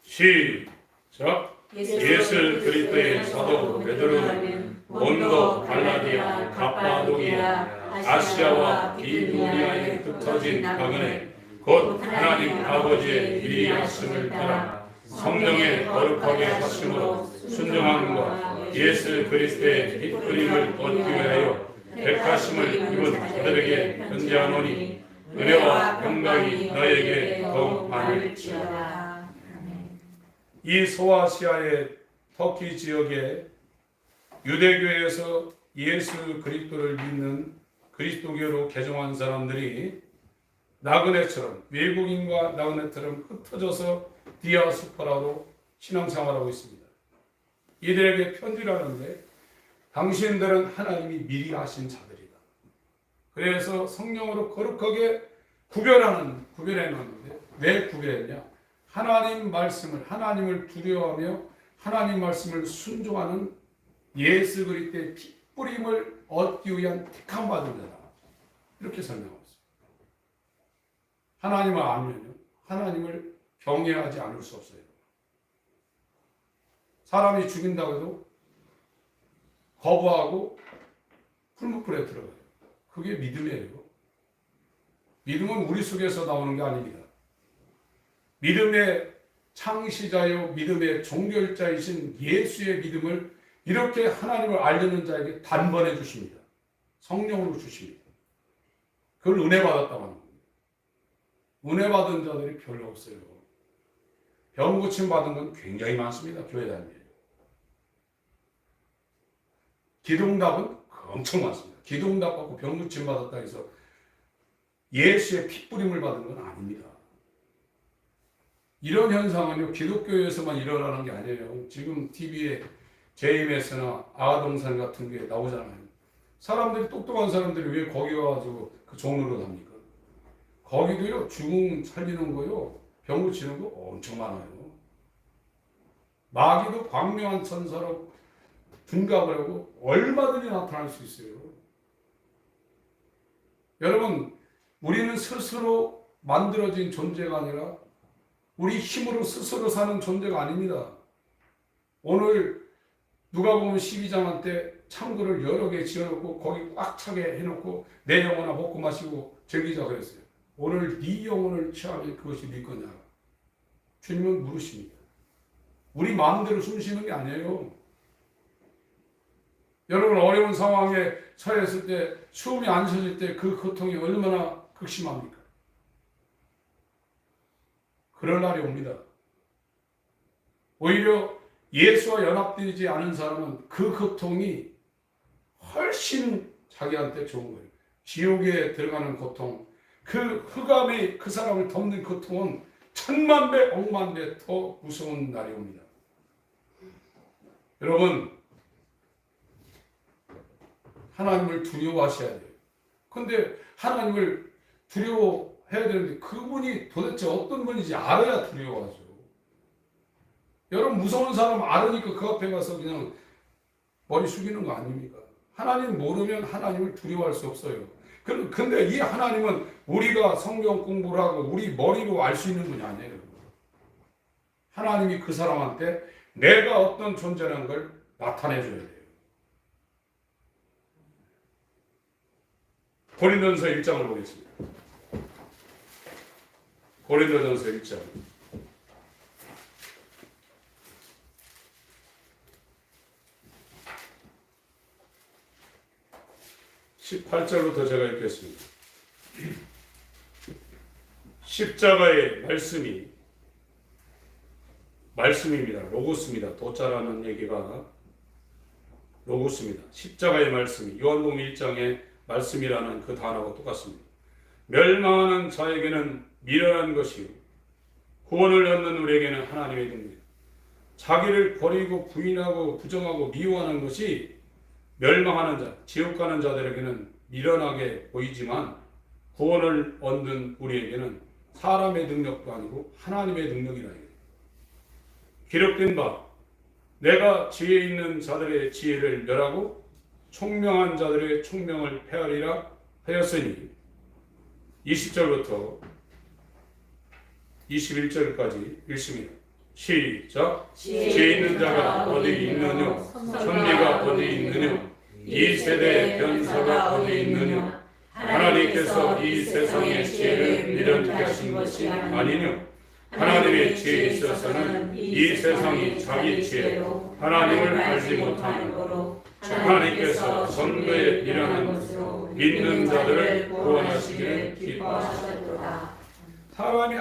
시작. 예수 그리스도의 사도 베드로는 본도, 갈라디아, 갑바도기아, 아시아와 비두니아에 흩어진 방언에 곧 하나님 아버지의 미리하심을 따라 성령의 거룩하게 하심으로 순종함과 예수 그리스도의 빛그림을 얻기 위하여 백하심을 입은 자들에게 편지하노니 은혜와 영광이 너에게 더욱 많을지어다. 이 소아시아의 터키 지역에 유대교에서 예수 그리스도를 믿는 그리스도교로 개종한 사람들이 나그네처럼 외국인과 나그네처럼 흩어져서 디아스포라로 신앙생활하고 있습니다. 이들에게 편지를 하는데 당신들은 하나님이 미리 하신 자들이다. 그래서 성령으로 거룩하게 구별해놨는데 왜 구별했냐? 하나님 말씀을 하나님을 두려워하며 하나님 말씀을 순종하는 예수 그리스도의 핏뿌림을 얻기 위한 택함 받은 자다. 이렇게 설명하고 있습니다. 하나님을 알면요, 하나님을 경외하지 않을 수 없어요. 사람이 죽인다고 해도 거부하고 풀무불에 들어가요. 그게 믿음이에요. 믿음은 우리 속에서 나오는 게 아닙니다. 믿음의 창시자요 믿음의 종결자이신 예수의 믿음을 이렇게 하나님을 알려는 자에게 단번에 주십니다. 성령으로 주십니다. 그걸 은혜 받았다고 하는 겁니다. 은혜 받은 자들이 별로 없어요. 병 고침 받은 건 굉장히 많습니다. 교회 다니면. 기도응답은 엄청 많습니다. 기도응답 받고 병 고침 받았다 해서 예수의 핏부림을 받은 건 아닙니다. 이런 현상은요, 기독교에서만 일어나는 게 아니에요. 지금 TV에 JMS나 아동산 같은 게 나오잖아요. 사람들이, 똑똑한 사람들이 왜 거기 가가지고 그 종로로 갑니까? 거기도요, 죽음 살리는 거요, 병 고치는 거 엄청 많아요. 마귀도 광명한 천사로 둔갑을 하고 얼마든지 나타날 수 있어요. 여러분, 우리는 스스로 만들어진 존재가 아니라 우리 힘으로 스스로 사는 존재가 아닙니다. 오늘 누가복음 12장 때 창고를 여러 개 지어놓고 거기 꽉 차게 해놓고 내 영혼아 먹고 마시고 즐기자 그랬어요. 오늘 네 영혼을 취하면 그것이 네 거냐? 주님은 물으십니다. 우리 마음대로 숨 쉬는 게 아니에요. 여러분, 어려운 상황에 처했을 때, 숨이 안 쉬어질 때 그 고통이 얼마나 극심합니까? 그럴 날이 옵니다. 오히려 예수와 연합되지 않은 사람은 그 고통이 훨씬 자기한테 좋은 거예요. 지옥에 들어가는 고통, 그 흑암이 그 사람을 덮는 고통은 천만 배, 억만 배 더 무서운 날이 옵니다. 여러분, 하나님을 두려워하셔야 돼요. 근데 하나님을 두려워해야 되는데 그분이 도대체 어떤 분인지 알아야 두려워하죠. 여러분, 무서운 사람 알으니까 그 앞에 가서 그냥 머리 숙이는 거 아닙니까? 하나님 모르면 하나님을 두려워할 수 없어요. 근데 이 하나님은 우리가 성경 공부를 하고 우리 머리로 알 수 있는 분이 아니에요. 하나님이 그 사람한테 내가 어떤 존재라는 걸 나타내줘야 돼요. 고린도전서 1장을 보겠습니다. 고린도전서 1장. 18절부터 제가 읽겠습니다. 십자가의 말씀입니다. 로고스입니다. 도자라는 얘기가 로고스입니다. 십자가의 말씀이 요한복음 1장의 말씀이라는 그 단어가 똑같습니다. 멸망하는 자에게는 미련한 것이요 구원을 얻는 우리에게는 하나님의 능력입니다. 자기를 버리고 부인하고 부정하고 미워하는 것이 멸망하는 자, 지옥 가는 자들에게는 미련하게 보이지만 구원을 얻는 우리에게는 사람의 능력도 아니고 하나님의 능력이라 해요. 기록된 바 내가 지혜 있는 자들의 지혜를 멸하고 총명한 자들의 총명을 폐하리라 하였으니 20절부터 21절까지 읽습니다. 시작. 지혜 있는 자가 어디 있느냐? 천리가 어디 있느냐? 이 세대의 변사가 어디 있느냐? 하나님께서 이 세상의 지혜를 미련케 하신 것이 아니뇨. 하나님의 지혜에 있어서는 이 세상이 자기 지혜로 하나님을 알지 못하는 거로 하나님께서 선거에 미련한 것으로 믿는 자들을 구원하시기를 기뻐하셨도다. 사람이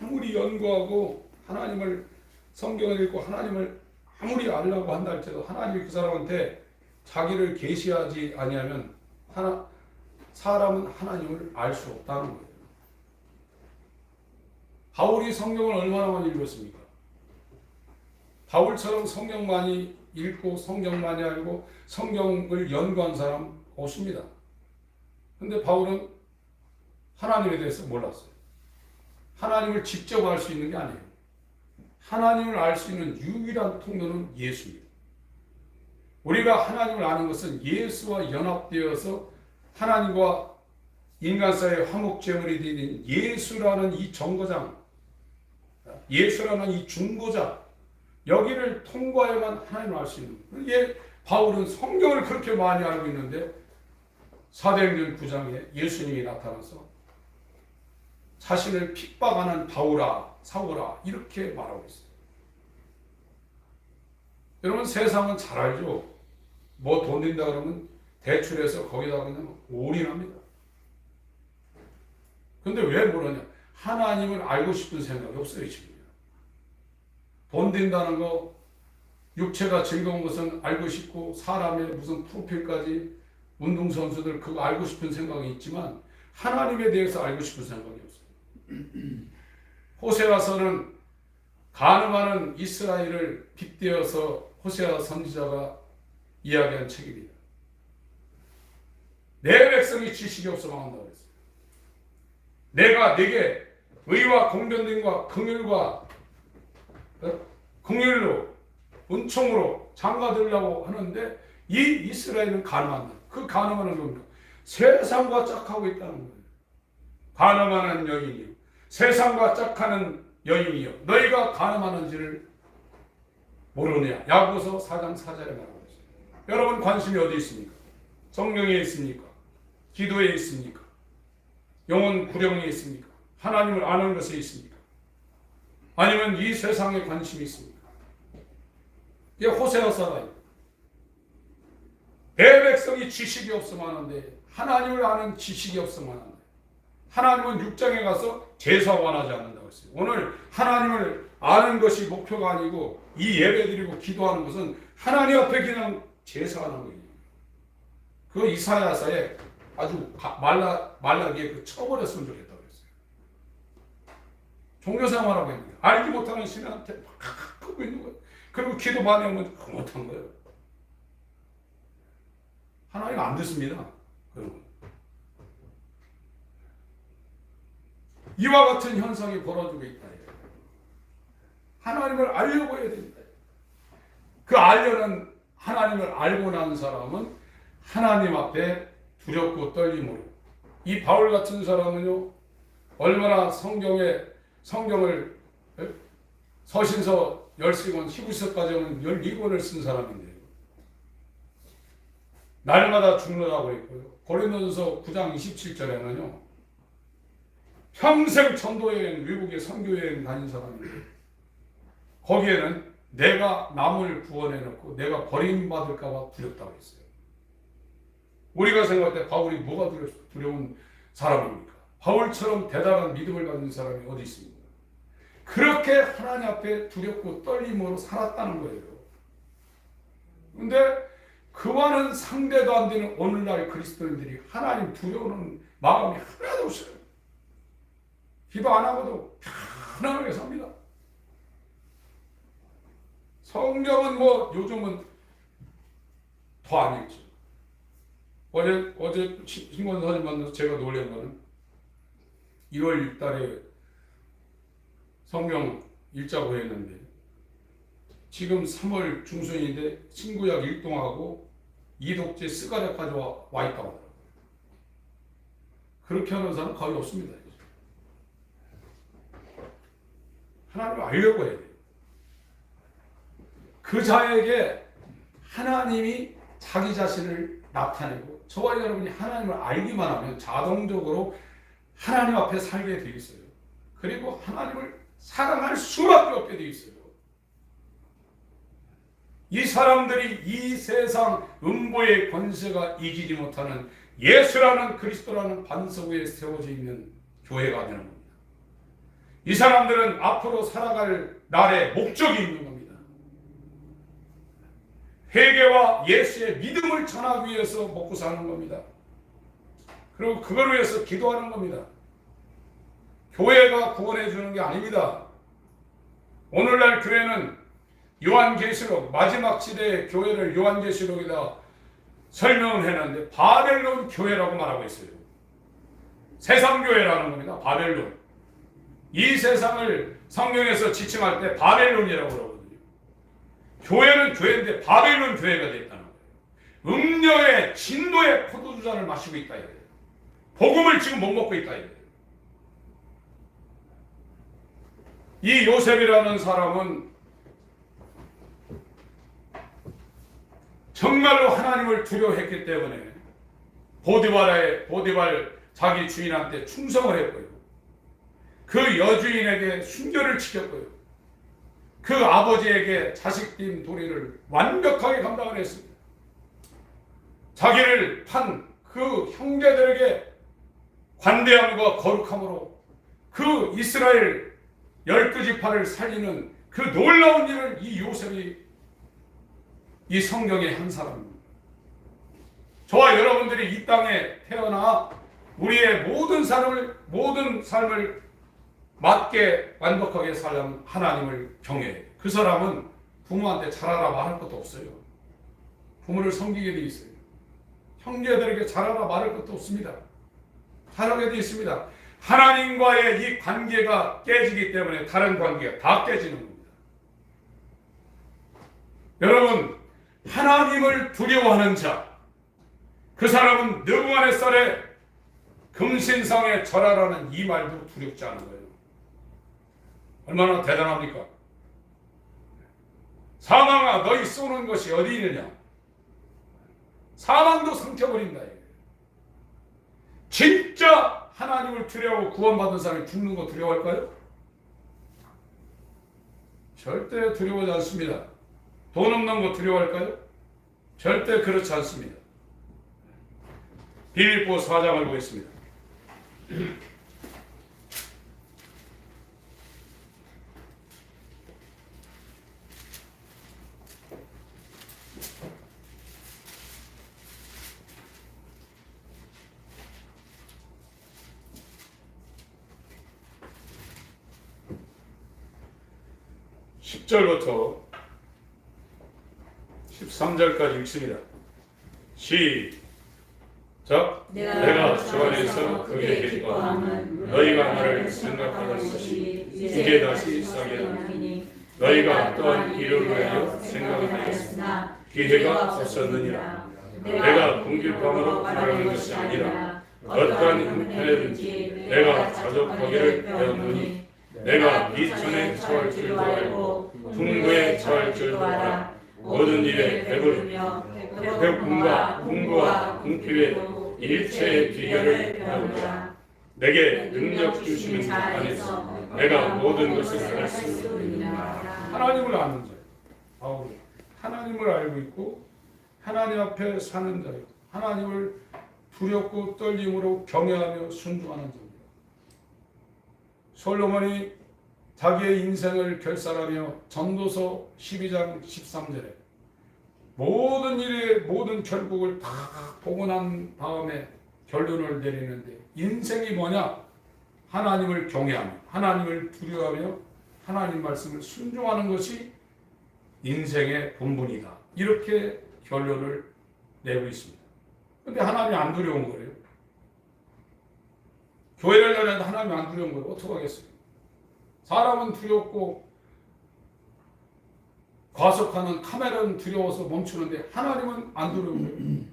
아무리 연구하고 하나님을 성경을 읽고 하나님을 아무리 알려고 한다 할지라도 하나님이 그 사람한테 자기를 계시하지 아니하면 사람은 하나님을 알 수 없다는 거예요. 바울이 성경을 얼마나 많이 읽었습니까? 바울처럼 성경 많이 읽고 성경 많이 알고 성경을 연구한 사람 없습니다. 근데 바울은 하나님에 대해서 몰랐어요. 하나님을 직접 알 수 있는 게 아니에요. 하나님을 알 수 있는 유일한 통로는 예수입니다. 우리가 하나님을 아는 것은 예수와 연합되어서 하나님과 인간 사이의 화목제물이 되는 예수라는 이 정거장, 예수라는 이 중보자, 여기를 통과해만 하나님을 알 수 있는 거예요. 이게 바울은 성경을 그렇게 많이 알고 있는데 사도행전 9장에 예수님이 나타나서 자신을 핍박하는 바울아, 사울아 이렇게 말하고 있어요. 여러분 세상은 잘 알죠. 뭐 돈 든다 그러면 대출해서 거기다 그냥 올인합니다. 근데 왜 모르냐? 하나님을 알고 싶은 생각이 없어요 지금. 돈 든다는 거, 육체가 즐거운 것은 알고 싶고 사람의 무슨 프로필까지 운동선수들 그거 알고 싶은 생각이 있지만 하나님에 대해서 알고 싶은 생각이 없어요. 호세아서는 가늠하는 이스라엘을 빗대어서 호세아 선지자가 이야기한 책입니다. 내 백성이 지식이 없어 망한다고 했어요. 내가 네게 의와 공변됨과 긍휼로 은총으로 장가들려고 하는데 이 이스라엘은 가늠한다. 그 가늠하는 겁니다. 세상과 짝하고 있다는 거예요. 가늠하는 여인이요, 세상과 짝하는 여인이요, 너희가 가늠하는지를 모르느냐. 야고보서 4장 4절에 말하고 있습니다. 여러분 관심이 어디 있습니까? 성령에 있습니까? 기도에 있습니까? 영혼 구령에 있습니까? 하나님을 아는 것에 있습니까? 아니면 이 세상에 관심이 있습니까? 이게 호세아서라요. 내 백성이 지식이 없으면 하는데 하나님을 아는 지식이 없으면 하는데 하나님은 6장에 가서 제사관하지 않는다고 했어요. 오늘 하나님을 아는 것이 목표가 아니고 이 예배드리고 기도하는 것은 하나님 앞에 그냥 제사하는 거예요. 그 이사야서에 아주 말라기에 그 쳐버렸으면 좋겠다고 그랬어요. 종교생활하고 있는 거예요. 알지 못하는 신한테 막 하고 있는 거예요. 그리고 기도 많이 하면 못한 거예요. 하나님 안 듣습니다. 여러분. 이와 같은 현상이 벌어지고 있다. 하나님을 알려고 해야 됩니다. 그 알려는 하나님을 알고 난 사람은 하나님 앞에 두렵고 떨림으로, 이 바울 같은 사람은요 얼마나 성경을 서신서 13권, 히브리서까지 하면 12권을 쓴 사람인데요. 날마다 죽느라고 했고요. 고린도전서 9장 27절에는요 평생 전도여행, 외국에 선교여행 다닌 사람인데 거기에는 내가 남을 구원해놓고 내가 버림받을까 봐 두렵다고 했어요. 우리가 생각할 때 바울이 뭐가 두려운 사람입니까? 바울처럼 대단한 믿음을 가진 사람이 어디 있습니까? 그렇게 하나님 앞에 두렵고 떨림으로 살았다는 거예요. 근데 그와는 상대도 안 되는 오늘날 그리스도인들이 하나님 두려워하는 마음이 하나도 없어요. 기도 안 하고도 편안하게 삽니다. 성경은 뭐 요즘은 더 안 읽죠. 어제 신권 사진 만나서 제가 놀란 거는 1월 6달에 성경 읽자고 했는데 지금 3월 중순인데 신구약 1동하고 이독제 스가랴까지 와 있다고 하더라고요. 그렇게 하는 사람은 거의 없습니다. 하나님을 알려고 해야 돼요. 그 자에게 하나님이 자기 자신을 나타내고 저와 여러분이 하나님을 알기만 하면 자동적으로 하나님 앞에 살게 되어 있어요. 그리고 하나님을 사랑할 수밖에 없게 되어 있어요. 이 사람들이 이 세상 음보의 권세가 이기지 못하는 예수라는 그리스도라는 반석 위에 세워져 있는 교회가 되는 겁니다. 이 사람들은 앞으로 살아갈 날에 목적이 있는 겁니다. 회개와 예수의 믿음을 전하기 위해서 먹고 사는 겁니다. 그리고 그걸 위해서 기도하는 겁니다. 교회가 구원해 주는 게 아닙니다. 오늘날 교회는 요한계시록 마지막 시대의 교회를 요한계시록에다 설명을 해놨는데 바벨론 교회라고 말하고 있어요. 세상교회라는 겁니다. 바벨론. 이 세상을 성경에서 지칭할 때 바벨론이라고 그러거든요. 교회는 교회인데 바벨론 교회가 됐다는 거예요. 음녀의 진노의 포도주잔을 마시고 있다 이거예요. 복음을 지금 못 먹고 있다 이거예요. 이 요셉이라는 사람은 정말로 하나님을 두려워했기 때문에 보디발 자기 주인한테 충성을 했고요. 그 여주인에게 순교를 지켰고요. 그 아버지에게 자식된 도리를 완벽하게 감당을 했습니다. 자기를 판 그 형제들에게 관대함과 거룩함으로 그 이스라엘 12지파를 살리는 그 놀라운 일을 이 요셉이 이 성경의 한 사람입니다. 저와 여러분들이 이 땅에 태어나 우리의 모든 삶을 맞게 완벽하게 살려면 하나님을 경외해요. 그 사람은 부모한테 잘하라 말할 것도 없어요. 부모를 섬기게 돼 있어요. 형제들에게 잘하라 말할 것도 없습니다. 잘하게 돼 있습니다. 하나님과의 이 관계가 깨지기 때문에 다른 관계가 다 깨지는 겁니다. 여러분, 하나님을 두려워하는 자, 그 사람은 느부갓네살의 금신상에 절하라는 이 말도 두렵지 않은 거예요. 얼마나 대단합니까? 사망아, 너희 쏘는 것이 어디 있느냐? 사망도 삼켜버린다. 진짜 하나님을 두려워 구원받은 사람이 죽는 거 두려워할까요? 절대 두려워하지 않습니다. 돈 없는 거 두려워할까요? 절대 그렇지 않습니다. 빌립보 4장을 보겠습니다. 10절부터 13절까지 읽습니다. 시작. 내가 주 안에서 크게 기뻐함은 너희가 나를 생각하는 것이 이제 다시 싸게 하니 너희가 또한 이를 위하여 생각하였으나 기회가 없었느니라. 내가 궁핍함으로 말하는 것이 아니라 어떠한 형편에든지 내가 자족하기를 배웠노니 내가 이천에 처할 줄도 알고 풍부에 처할 줄도 알아. 모든 일에 배부르며 배고픔과 궁고와 궁핍의 일체의 비결을 배우라. 내게 능력 주시는 자 안에서 내가 모든 것을 할 수 있느니라. 하나님을 아는 자예요. 하나님을 알고 있고 하나님 앞에 사는 자예요. 하나님을 두렵고 떨림으로 경외하며 순종하는 자입니다. 솔로몬이 자기의 인생을 결산하며 전도서 12장 13절에 모든 일의 모든 결국을 다 보고 난 다음에 결론을 내리는데 인생이 뭐냐? 하나님을 경외하며 하나님을 두려워하며 하나님 말씀을 순종하는 것이 인생의 본분이다. 이렇게 결론을 내고 있습니다. 그런데 하나님이 안 두려운 거예요. 교회를 다니는데 하나님이 안 두려운 거예요. 어떻게 하겠어요? 사람은 두렵고 과속하는 카메라는 두려워서 멈추는데 하나님은 안 두려운 거예요.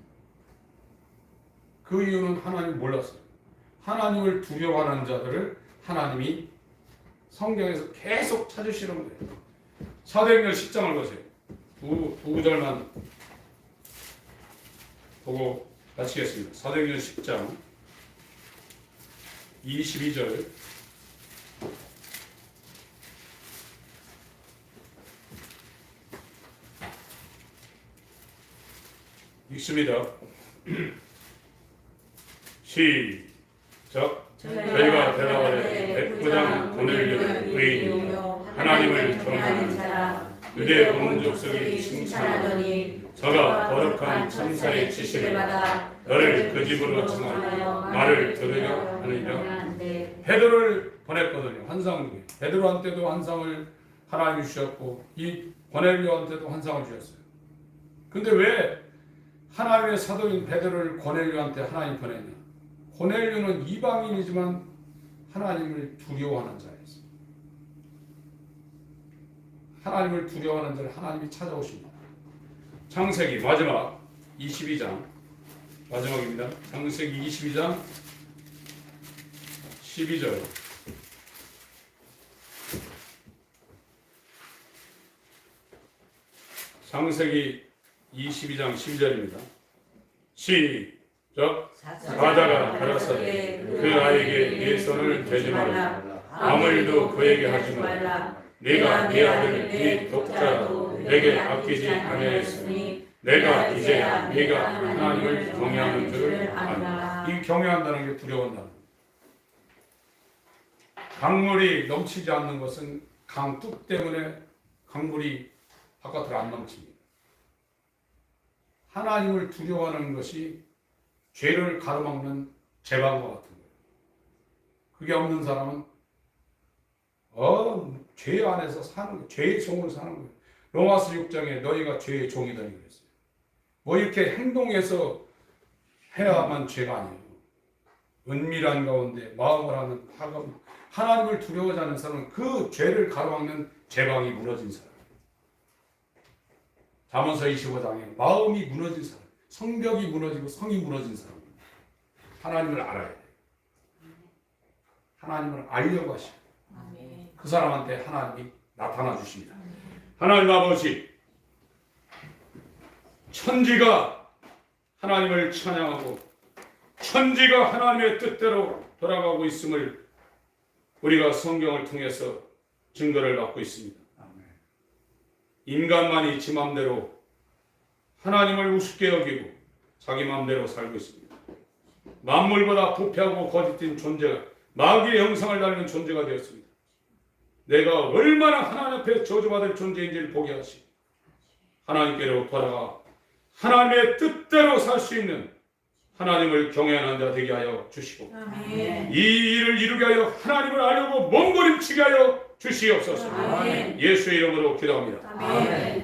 그 이유는 하나님 몰랐어요. 하나님을 두려워하는 자들을 하나님이 성경에서 계속 찾으시는 거예요. 사도행전 10장을 보세요. 두 절만 보고 마치겠습니다. 사도행전 10장 22절 읽습니다. 시작. 저희가 대답하되 백부장 고넬료는 의인이요 하나님을 경외하는 자라. 유대 본족속이 칭찬하더니 저가 거룩한 천사의 지시를 받아 너를 그 집으로 청하여 말을 들으려 하느냐. 베드로를 보냈거든요. 환상 중에 베드로한테도 환상을 하나님이 주셨고 이 고넬료한테도 환상을 주셨어요. 근데 왜 하나님의 사도인 베드로를 고넬료한테 하나님 보냈냐? 고넬료는 이방인이지만 하나님을 두려워하는 자였어요. 하나님을 두려워하는 자를 하나님이 찾아오십니다. 창세기 마지막 22장 마지막입니다. 창세기 22장 12절 창세기 22장 12절입니다. 시작. 사자가 가라사대 그 아이에게 네 손을 대지 말라. 아무 일도 그에게 하지 말라. 네가 네 아들 네 독자라도 내게 아끼지 아니하였으니 내가 이제야 네가 하나님을 경외하는 줄을 안다. 이 경외한다는 게 두려워한다는 거예요. 강물이 넘치지 않는 것은 강둑 때문에 강물이 바깥으로 안 넘칩니다. 하나님을 두려워하는 것이 죄를 가로막는 제방과 같은 거예요. 그게 없는 사람은 죄 안에서 사는 거예요. 죄의 종으로 사는 거예요. 로마서 6장에 너희가 죄의 종이다니 그랬어요. 뭐 이렇게 행동해서 해야만 죄가 아니에요. 은밀한 가운데 마음을 하는 파감, 하나님을 두려워하지 않는 사람은 그 죄를 가로막는 제방이 무너진 사람. 잠언서 25장에 마음이 무너진 사람, 성벽이 무너지고 성이 무너진 사람. 하나님을 알아야 돼요. 하나님을 알려고 하시고 그 사람한테 하나님이 나타나 주십니다. 하나님 아버지, 천지가 하나님을 찬양하고 천지가 하나님의 뜻대로 돌아가고 있음을 우리가 성경을 통해서 증거를 받고 있습니다. 인간만이 지 맘대로 하나님을 우습게 여기고 자기 맘대로 살고 있습니다. 만물보다 부패하고 거짓된 존재가 마귀의 형상을 닮은 존재가 되었습니다. 내가 얼마나 하나님 앞에 저주받을 존재인지를 보게 하시고 하나님께로 돌아가 하나님의 뜻대로 살 수 있는 하나님을 경외하는 자 되게 하여 주시고 아멘. 이 일을 이루게 하여 하나님을 알려고 몸부림치게 하여 주시옵소서. 아멘. 예수의 이름으로 기도합니다. 아멘.